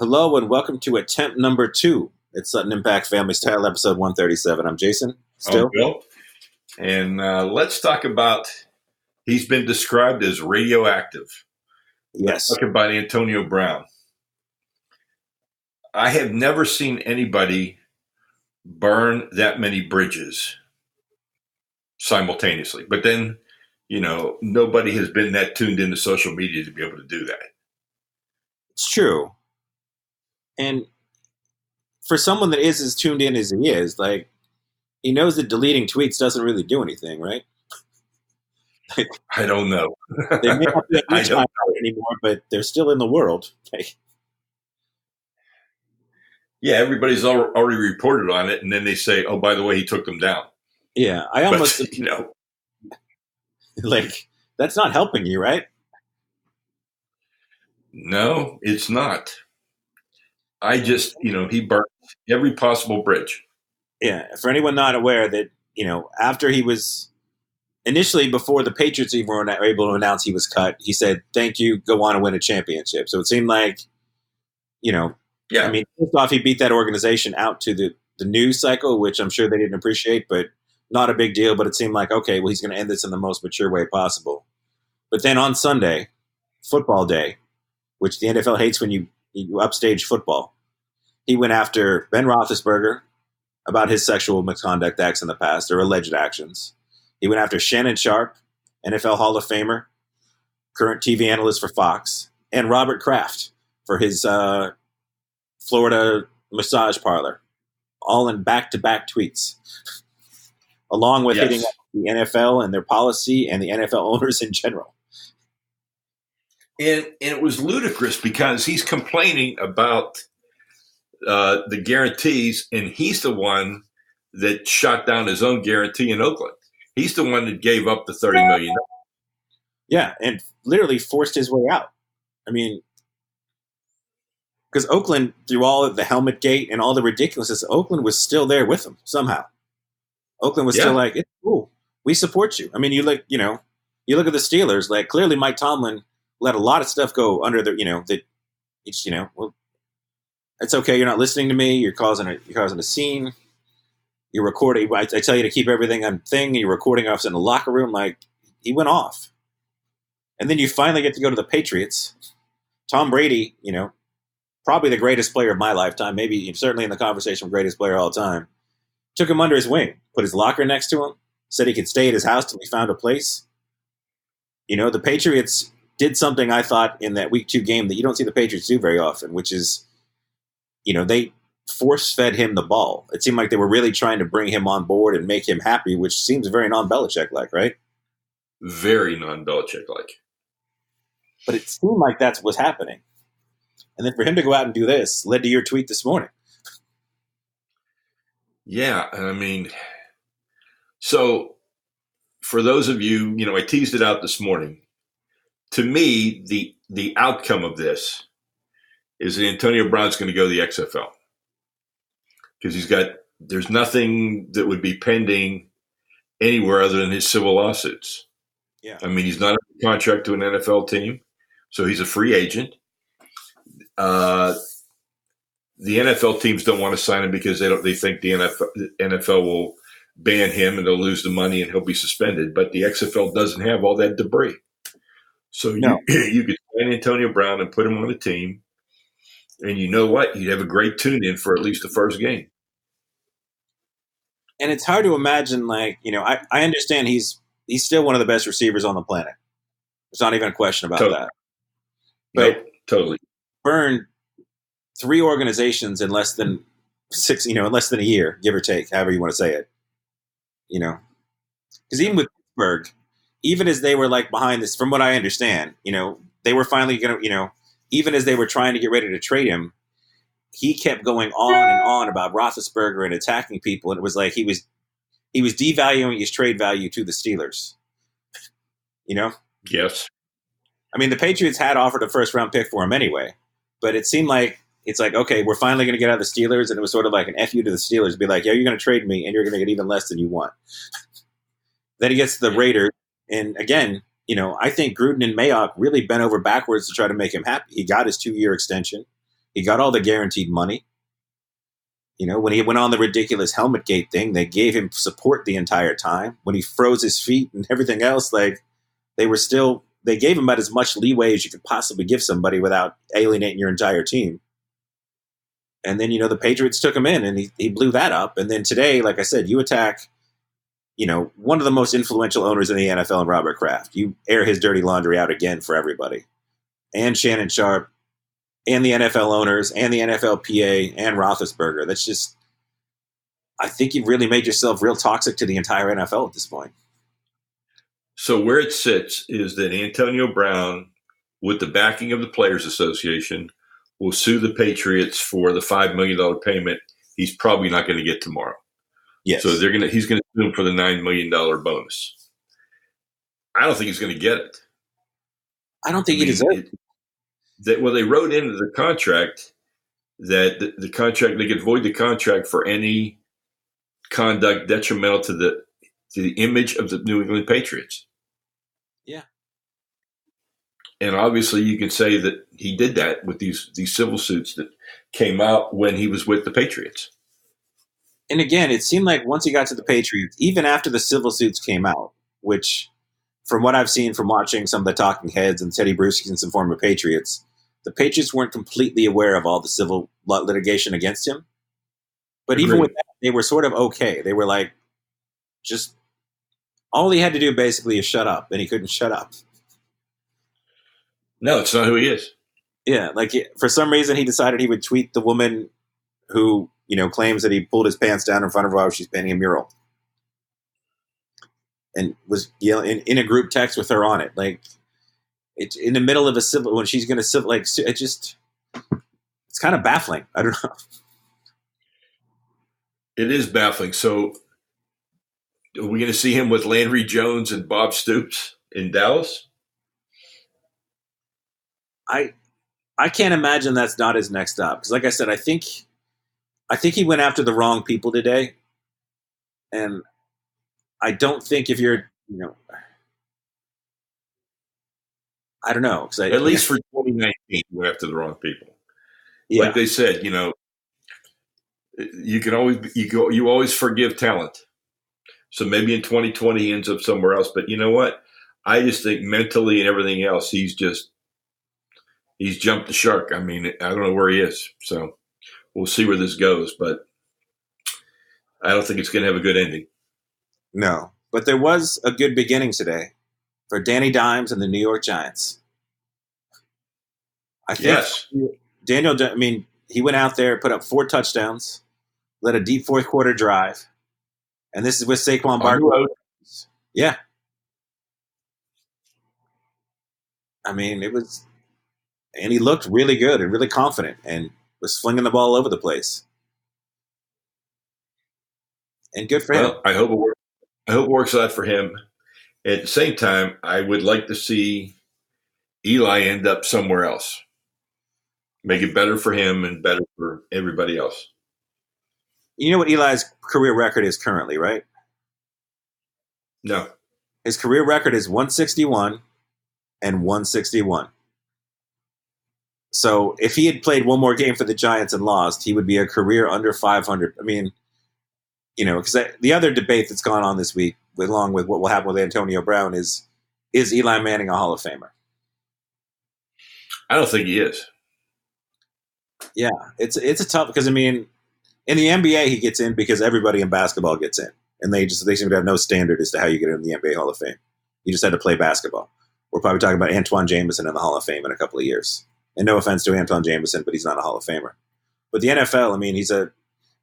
Hello and welcome to attempt number 2. It's Sutton Impact Family's Title, episode 137. I'm Jason, Oh, still. Bill. And let's talk about, he's been described as radioactive. Yes. Let's talk about Antonio Brown. I have never seen anybody burn that many bridges simultaneously. But then, nobody has been that tuned into social media to be able to do that. It's true. And for someone that is as tuned in as he is, like, he knows that deleting tweets doesn't really do anything, right? I don't know. They may not be on I your don't timeline anymore, but they're still in the world. Yeah, everybody's already reported on it, and then they say, "Oh, by the way, he took them down." Yeah, I almost, But, like, that's not helping you, right? no, it's not. I just, he burnt every possible bridge. Yeah, for anyone not aware that, after he was initially, before the Patriots even were able to announce he was cut, he said, "Thank you, go on and win a championship." So it seemed like, Yeah. I mean, first off, he beat that organization out to the news cycle, which I'm sure they didn't appreciate, but not a big deal. But it seemed like, okay, well, he's going to end this in the most mature way possible. But then on Sunday, football day, which the NFL hates when you upstage football, he went after Ben Roethlisberger about his sexual misconduct acts in the past, or alleged actions. He went after Shannon Sharp, NFL Hall of Famer, current TV analyst for Fox, and Robert Kraft for his Florida massage parlor, all in back-to-back tweets, along with hitting up the NFL and their policy and the NFL owners in general. And it was ludicrous because he's complaining about the guarantees, and he's the one that shot down his own guarantee in Oakland. He's the one that gave up the $30 million. Yeah, and literally forced his way out. I mean, because Oakland, through all of the helmet gate and all the ridiculousness, Oakland was still there with him somehow. Oakland was still like, "It's cool. We support you." I mean, you look at the Steelers. Like, clearly, Mike Tomlin let a lot of stuff go under well, it's okay. You're not listening to me. You're causing a scene. You're recording. I tell you to keep everything on thing. You're recording us in the locker room. Like, he went off. And then you finally get to go to the Patriots. Tom Brady, probably the greatest player of my lifetime, maybe certainly in the conversation of greatest player of all time, took him under his wing, put his locker next to him, said he could stay at his house till he found a place. The Patriots did something, I thought, in that Week 2 game that you don't see the Patriots do very often, which is, they force-fed him the ball. It seemed like they were really trying to bring him on board and make him happy, which seems very non-Belichick-like, right? Very non-Belichick-like. But it seemed like that's what's happening. And then for him to go out and do this led to your tweet this morning. Yeah, I mean, so for those of you, I teased it out this morning. To me, the outcome of this is that Antonio Brown's going to go to the XFL because there's nothing that would be pending anywhere other than his civil lawsuits. Yeah, I mean, he's not a contract to an NFL team, so he's a free agent. The NFL teams don't want to sign him because they think the NFL will ban him and they'll lose the money and he'll be suspended. But the XFL doesn't have all that debris. So you could sign Antonio Brown and put him on a team, and you know what? You'd have a great tune-in for at least the first game. And it's hard to imagine, I understand he's still one of the best receivers on the planet. There's not even a question about that. But totally. Burned 3 organizations in less than 6, in less than a year, give or take, however you want to say it. Because even with Pittsburgh, even as they were behind this, from what I understand, they were finally going to, even as they were trying to get ready to trade him, he kept going on and on about Roethlisberger and attacking people. And it was like he was devaluing his trade value to the Steelers. Yes. I mean, the Patriots had offered a first-round pick for him anyway, but it seemed like it's like, okay, we're finally going to get out of the Steelers, and it was sort of like an F you to the Steelers, be like, yeah, you're going to trade me, and you're going to get even less than you want. Then he gets to the Raiders, and again, I think Gruden and Mayock really bent over backwards to try to make him happy. He got his 2-year extension. He got all the guaranteed money. When he went on the ridiculous helmet gate thing, they gave him support the entire time. When he froze his feet and everything else, like they gave him about as much leeway as you could possibly give somebody without alienating your entire team. And then, the Patriots took him in and he blew that up. And then today, like I said, you attack, one of the most influential owners in the NFL, Robert Kraft. You air his dirty laundry out again for everybody. And Shannon Sharp and the NFL owners and the NFLPA and Roethlisberger. That's just, I think you've really made yourself real toxic to the entire NFL at this point. So where it sits is that Antonio Brown, with the backing of the Players Association, will sue the Patriots for the $5 million payment he's probably not going to get tomorrow. Yes. So he's going to sue him for the $9 million bonus. I don't think he's going to get it. I don't think he deserves it. They wrote into the contract that the contract, they could void the contract for any conduct detrimental to the image of the New England Patriots. Yeah. And obviously you can say that he did that with these civil suits that came out when he was with the Patriots. And again, it seemed like once he got to the Patriots, even after the civil suits came out, which from what I've seen from watching some of the talking heads and Teddy Bruschi and some former Patriots, the Patriots weren't completely aware of all the civil litigation against him. But even with that, they were sort of okay. They were like, just all he had to do basically is shut up, and he couldn't shut up. No, it's not who he is. Yeah, like for some reason he decided he would tweet the woman who, claims that he pulled his pants down in front of her while she's painting a mural. And was yelling in a group text with her on it. Like, it's in the middle of a civil, when she's going to civil, like, it's kind of baffling. I don't know. It is baffling. So are we going to see him with Landry Jones and Bob Stoops in Dallas? I can't imagine that's not his next stop. Because like I said, I think he went after the wrong people today. And I don't think if you're, I don't know. At least for 2019, he went after the wrong people. Yeah. Like they said, you always forgive talent. So maybe in 2020 he ends up somewhere else. But you know what? I just think mentally and everything else, he's jumped the shark. I mean, I don't know where he is. So we'll see where this goes. But I don't think it's going to have a good ending. No. But there was a good beginning today for Danny Dimes and the New York Giants. I think he went out there, put up 4 touchdowns, led a deep fourth quarter drive. And this is with Saquon Barkley. Yeah. I mean, and he looked really good and really confident and was flinging the ball all over the place. And good for him. I hope it works out for him. At the same time, I would like to see Eli end up somewhere else. Make it better for him and better for everybody else. You know what Eli's career record is currently, right? No. His career record is 161 and 161. So if he had played one more game for the Giants and lost, he would be a career under 500. I mean, because the other debate that's gone on this week, along with what will happen with Antonio Brown, is Eli Manning a Hall of Famer? I don't think he is. Yeah, it's a tough, because in the NBA he gets in because everybody in basketball gets in, and they seem to have no standard as to how you get in the NBA Hall of Fame. You just had to play basketball. We're probably talking about Antoine Jameson in the Hall of Fame in a couple of years. And no offense to Antoine Jameson, but he's not a Hall of Famer. But the NFL,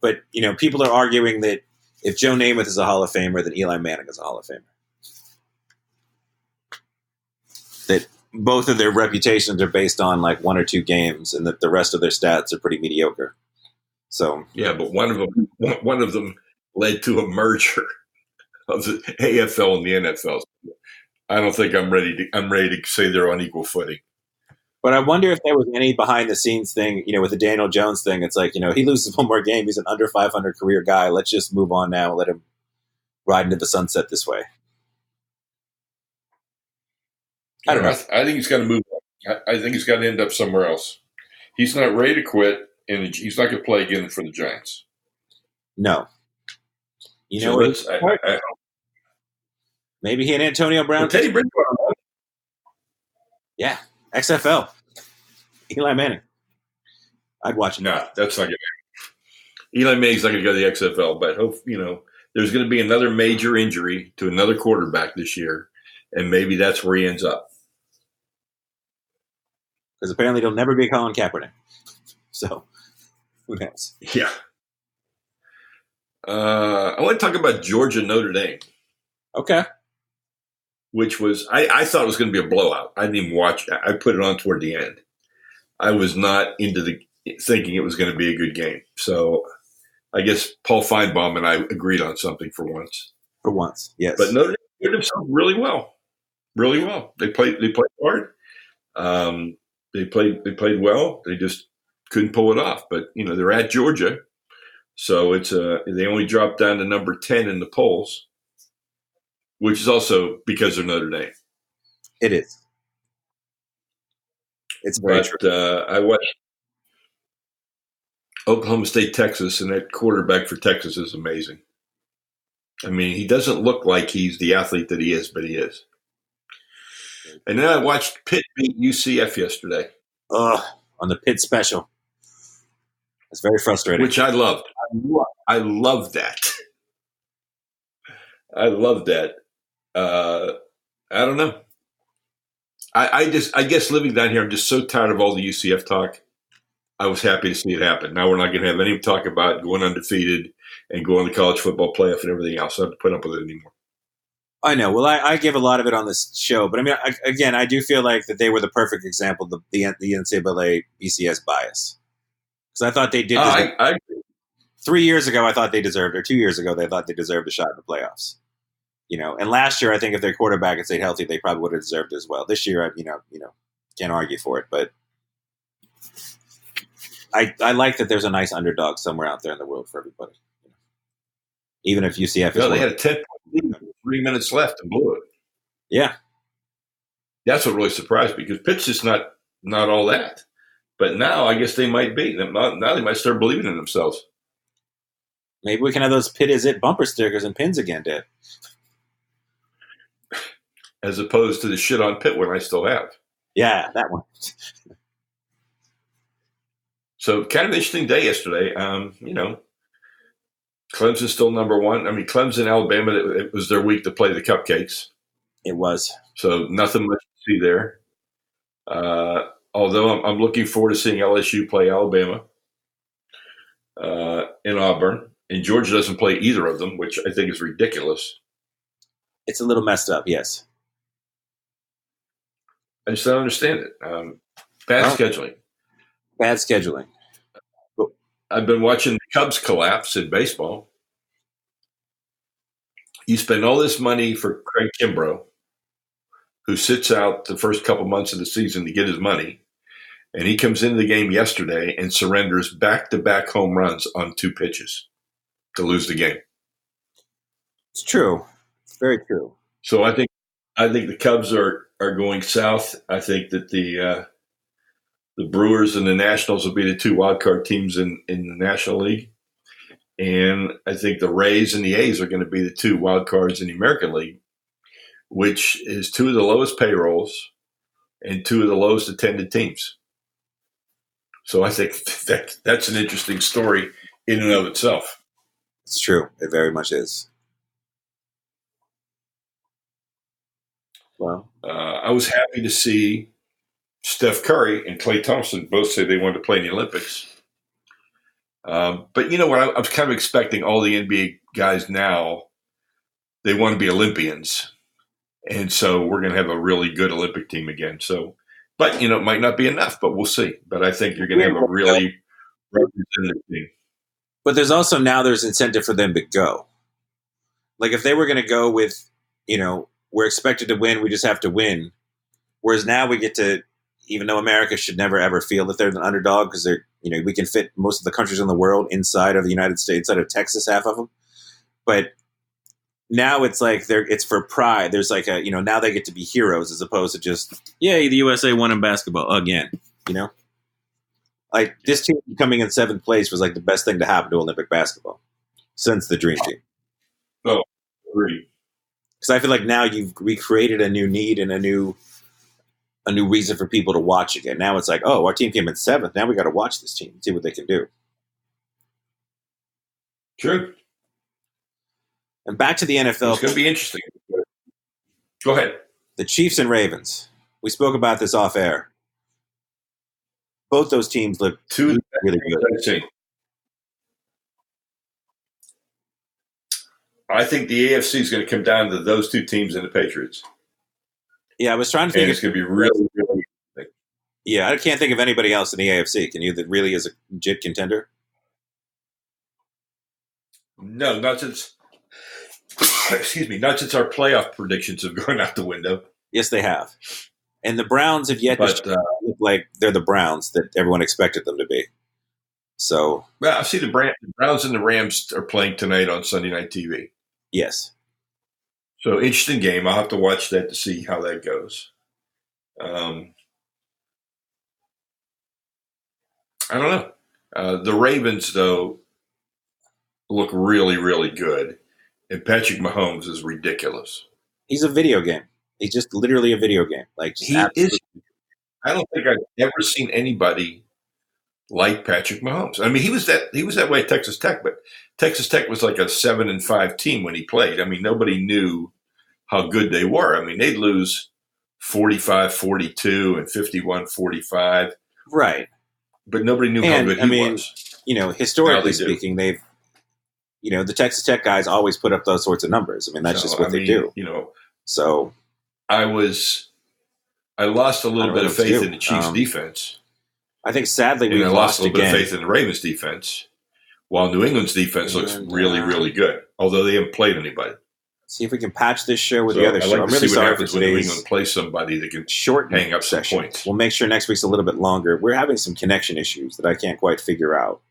but people are arguing that if Joe Namath is a Hall of Famer, then Eli Manning is a Hall of Famer. That both of their reputations are based on like 1 or 2 games, and that the rest of their stats are pretty mediocre. So yeah, but one of them led to a merger of the AFL and the NFL. I don't think I'm ready to say they're on equal footing. But I wonder if there was any behind the scenes thing, with the Daniel Jones thing. It's like, he loses one more game. He's an under 500 career guy. Let's just move on now and let him ride into the sunset this way. I don't know. I think he's got to move on. I think he's got to end up somewhere else. He's not ready to quit, and he's not going to play again for the Giants. No. You So know let's. what? Maybe he and Antonio Brown. Well, Teddy Bridgewater. Yeah, XFL. Eli Manning. I'd watch him. No, that's not going to. Eli Manning's not going to go to the XFL, but there's going to be another major injury to another quarterback this year, and maybe that's where he ends up. Because apparently it'll never be Colin Kaepernick. So, who knows? Yeah. I want to talk about Georgia Notre Dame. Okay. Which was, I thought it was going to be a blowout. I didn't even watch. I put it on toward the end. I was not into thinking it was going to be a good game. So I guess Paul Feinbaum and I agreed on something for once. For once, yes. But Notre Dame did themselves really well. Really well. They played hard. They played well. They just couldn't pull it off. But they're at Georgia, so it's they only dropped down to number 10 in the polls, which is also because of Notre Dame. It is. It's very true. I watched Oklahoma State, Texas, and that quarterback for Texas is amazing. I mean, he doesn't look like he's the athlete that he is, but he is. And then I watched Pitt beat UCF yesterday. On the Pitt special. It's very frustrating. Which I loved. I love that. I love that. I don't know. I guess living down here, I'm just so tired of all the UCF talk. I was happy to see it happen. Now we're not going to have any talk about going undefeated and going to the college football playoff and everything else. I don't have to put up with it anymore. I know. Well, I give a lot of it on this show, but I mean, I do feel like that they were the perfect example of the NCAA BCS bias. Because I thought they did. I 3 years ago, I thought they deserved, or 2 years ago, they thought they deserved a shot in the playoffs. And last year, I think if their quarterback had stayed healthy, they probably would have deserved it as well. This year, can't argue for it, but I like that there's a nice underdog somewhere out there in the world for everybody. Even if UCF is they had a 10-point lead with 3 minutes left and blew it. Yeah. That's what really surprised me because Pitt's just not all that. But now I guess they might be. Now they might start believing in themselves. Maybe we can have those Pitt is it bumper stickers and pins again, Dad. As opposed to the shit on Pitt one I still have. Yeah, that one. So kind of an interesting day yesterday. Clemson's still number one. I mean, Clemson, Alabama, it was their week to play the cupcakes. It was. So nothing much to see there. Although I'm looking forward to seeing LSU play Alabama in Auburn. And Georgia doesn't play either of them, which I think is ridiculous. It's a little messed up, yes. I just don't understand it. Bad scheduling. Bad scheduling. I've been watching the Cubs collapse in baseball. You spend all this money for Craig Kimbrough, who sits out the first couple months of the season to get his money, and he comes into the game yesterday and surrenders back-to-back home runs on 2 pitches to lose the game. It's true. It's very true. So I think the Cubs are going south. I think that the Brewers and the Nationals will be the 2 wild card teams in the National League. And I think the Rays and the A's are going to be the 2 wild cards in the American League, which is 2 of the lowest payrolls and 2 of the lowest attended teams. So I think that's an interesting story in and of itself. It's true. It very much is. Well, I was happy to see Steph Curry and Klay Thompson both say they wanted to play in the Olympics. But you know what? I was kind of expecting all the NBA guys now, they want to be Olympians. And so we're going to have a really good Olympic team again. So, but, it might not be enough, but we'll see. But I think you're going to have a really representative team. But there's incentive for them to go. Like if they were going to go with, we're expected to win, we just have to win. Whereas now we get to, even though America should never ever feel that they're an underdog because we can fit most of the countries in the world inside of the United States, inside of Texas, half of them. But now it's like it's for pride. There's like now they get to be heroes as opposed to just, yay, the USA won in basketball again, Like this team coming in 7th place was like the best thing to happen to Olympic basketball since the Dream Team. Oh, agree. Because I feel like now you've recreated a new need and a new reason for people to watch again. Now it's like, oh, our team came in 7th. Now we got to watch this team and see what they can do. True. And back to the NFL. It's going to be interesting. Go ahead. The Chiefs and Ravens. We spoke about this off air. Both those teams look really good. I think the AFC is going to come down to those two teams and the Patriots. Yeah, I was trying to think. And it's going to be really, really interesting. Yeah, I can't think of anybody else in the AFC. Can you that really is a legit contender? No, not since. Excuse me, not since our playoff predictions have gone out the window. Yes, they have. And the Browns have yet to look like they're the Browns that everyone expected them to be. So, well, I see the Browns and the Rams are playing tonight on Sunday Night TV. Yes. So, interesting game. I'll have to watch that to see how that goes. I don't know. The Ravens, though, look really, really good. And Patrick Mahomes is ridiculous. He's a video game. He's just literally a video game. Like he is. I don't think I've ever seen anybody like Patrick Mahomes. I mean, he was that way at Texas Tech, but Texas Tech was like a 7-5 team when he played. I mean, nobody knew how good they were. I mean, they'd lose 45-42 and 51-45. Right. But nobody knew how good he was. You know, historically speaking, they've the Texas Tech guys always put up those sorts of numbers. I mean, that's just what they do. So I lost a little bit of faith in the Chiefs' defense. I think sadly we lost a little bit of faith in the Ravens' defense, while New England's defense looks really, really good, although they haven't played anybody. See if we can patch this show with the other show. I'm really sorry for today's. When New England plays somebody that can hang up some points. We'll make sure next week's a little bit longer. We're having some connection issues that I can't quite figure out.